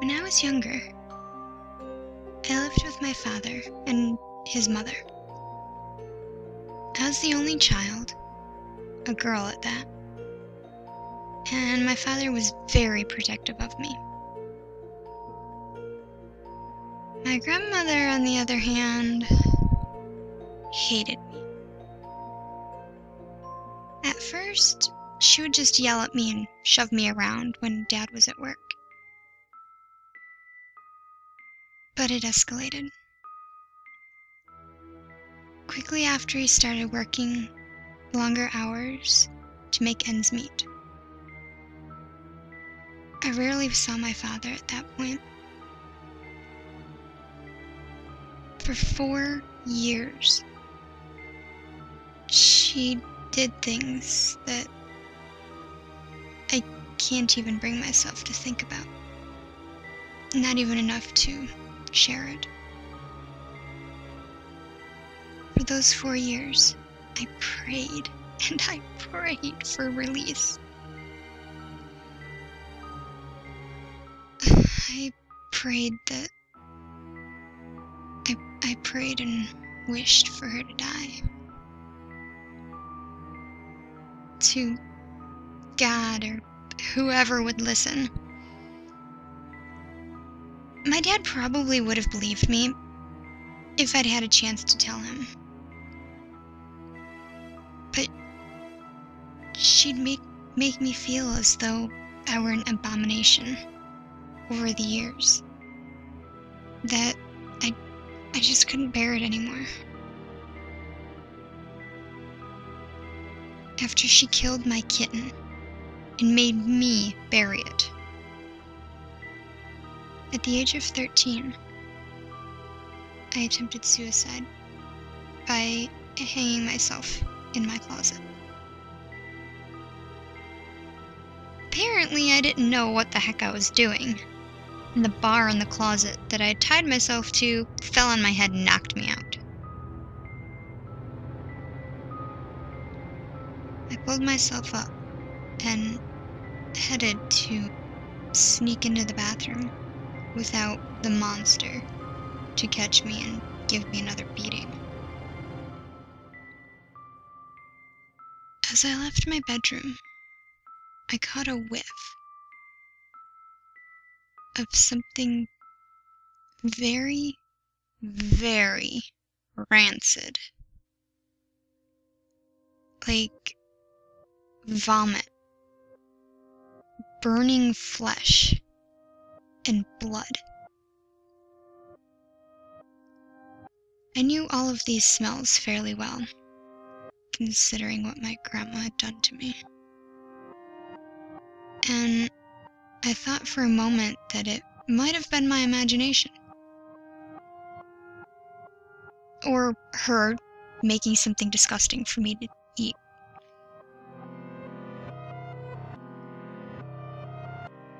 When I was younger, I lived with my father and his mother. I was the only child, a girl at that, and my father was very protective of me. My grandmother, on the other hand, hated me. At first, she would just yell at me and shove me around when Dad was at work. But it escalated. Quickly after he started working longer hours to make ends meet. I rarely saw my father at that point. For 4 years, she did things that I can't even bring myself to think about. Not even enough to share it. For those 4 years, I prayed and I prayed for release. I prayed that I prayed and wished for her to die. To God or whoever would listen. My dad probably would have believed me if I'd had a chance to tell him. But she'd make me feel as though I were an abomination over the years. That I just couldn't bear it anymore. After she killed my kitten and made me bury it. At the age of 13, I attempted suicide by hanging myself in my closet. Apparently, I didn't know what the heck I was doing. And the bar in the closet that I had tied myself to fell on my head and knocked me out. I pulled myself up and headed to sneak into the bathroom without the monster to catch me and give me another beating. As I left my bedroom, I caught a whiff of something very, very rancid. Like vomit, burning flesh, and blood. I knew all of these smells fairly well, considering what my grandma had done to me. And I thought for a moment that it might have been my imagination. Or her making something disgusting for me to eat.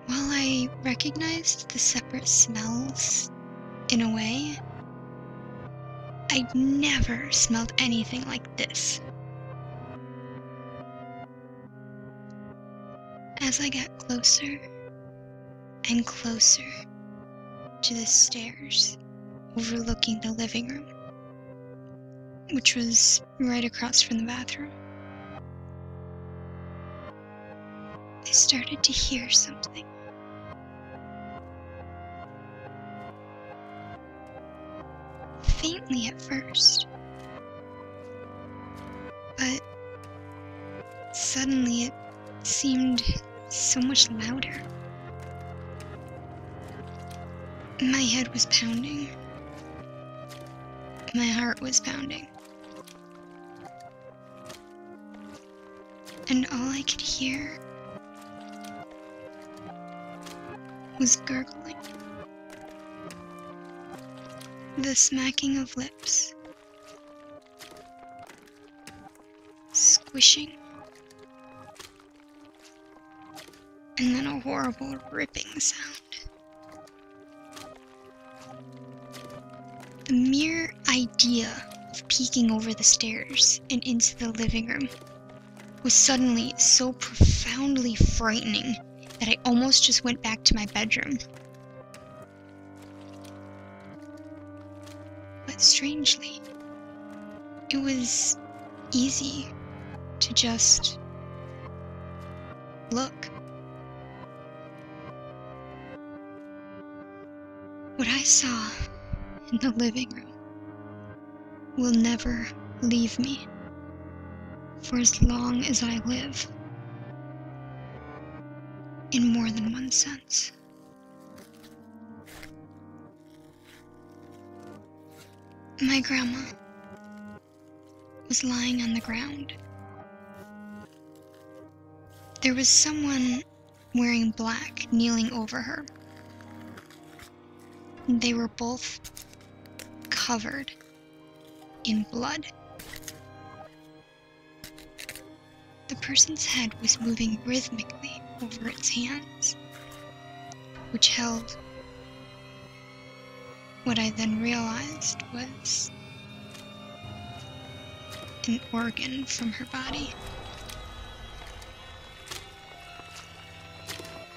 While I recognized the separate smells in a way, I'd never smelled anything like this. As I got closer and closer to the stairs overlooking the living room, which was right across from the bathroom, I started to hear something. Faintly at first, but suddenly it seemed so much louder. My head was pounding. My heart was pounding. And all I could hear was gurgling. The smacking of lips. Squishing. And then a horrible ripping sound. The mere idea of peeking over the stairs and into the living room was suddenly so profoundly frightening that I almost just went back to my bedroom. But strangely, it was easy to just look. What I saw in the living room will never leave me for as long as I live, in more than one sense. My grandma was lying on the ground. There was someone wearing black kneeling over her. They were both covered in blood. The person's head was moving rhythmically over its hands, which held what I then realized was an organ from her body.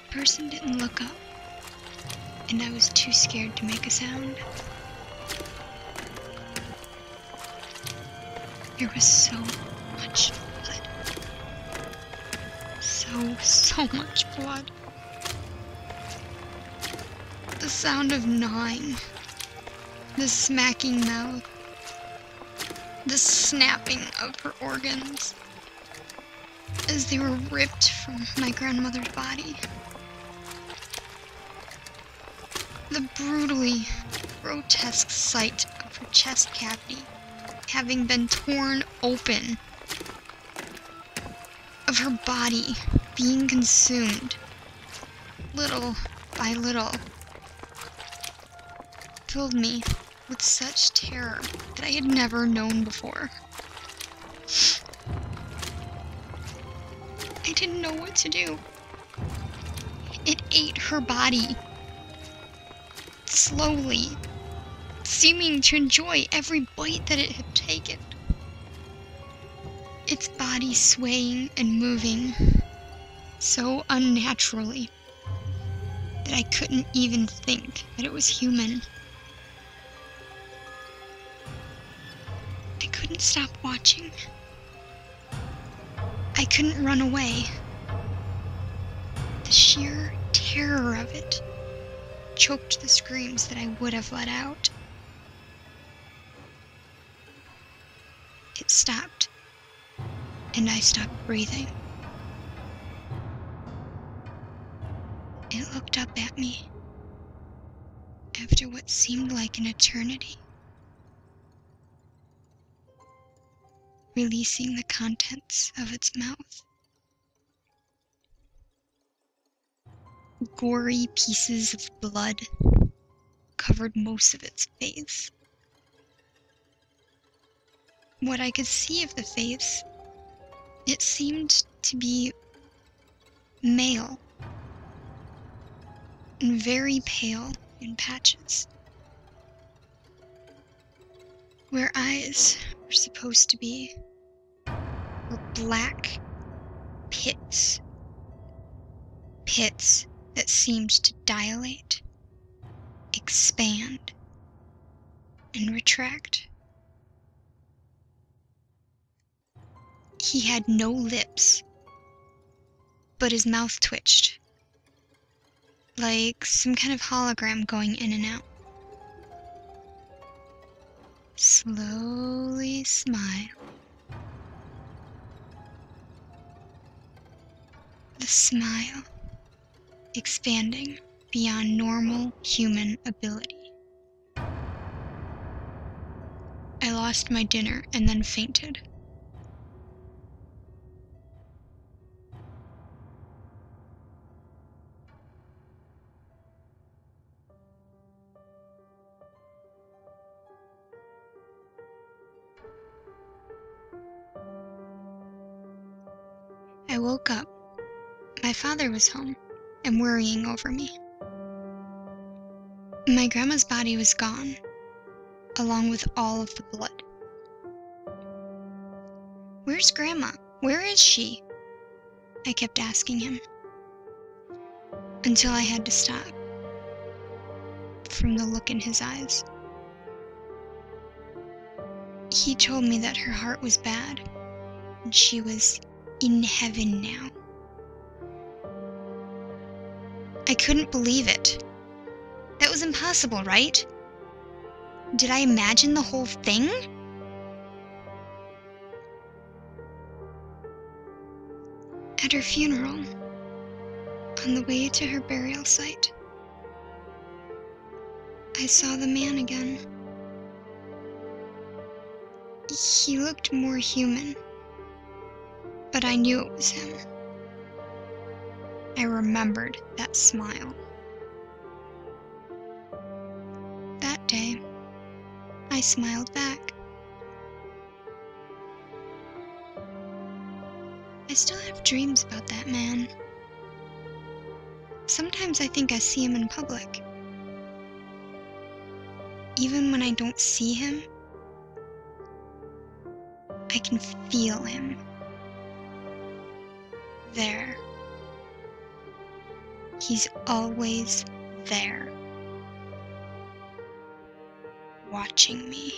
The person didn't look up, and I was too scared to make a sound. There was so much blood. So much blood. The sound of gnawing, the smacking mouth, the snapping of her organs as they were ripped from my grandmother's body. The brutally grotesque sight of her chest cavity having been torn open, of her body being consumed little by little, filled me with such terror that I had never known before. I didn't know what to do. It ate her body, slowly, seeming to enjoy every bite that it had taken. Its body swaying and moving so unnaturally that I couldn't even think that it was human. I couldn't stop watching. I couldn't run away. The sheer terror of it choked the screams that I would have let out. It stopped, and I stopped breathing. It looked up at me after what seemed like an eternity, releasing the contents of its mouth. Gory pieces of blood covered most of its face. What I could see of the face, it seemed to be male and very pale in patches. Where eyes were supposed to be were black pits. Pits that seemed to dilate, expand, and retract. He had no lips, but his mouth twitched, like some kind of hologram going in and out. Slowly smile. The smile expanding beyond normal human ability. I lost my dinner and then fainted. I woke up. My father was home and worrying over me. My grandma's body was gone, along with all of the blood. "Where's Grandma? Where is she?" I kept asking him, until I had to stop from the look in his eyes. He told me that her heart was bad, and she was in heaven now. I couldn't believe it. That was impossible, right? Did I imagine the whole thing? At her funeral, on the way to her burial site, I saw the man again. He looked more human, but I knew it was him. I remembered that smile. That day, I smiled back. I still have dreams about that man. Sometimes I think I see him in public. Even when I don't see him, I can feel him. There. He's always there. Watching me.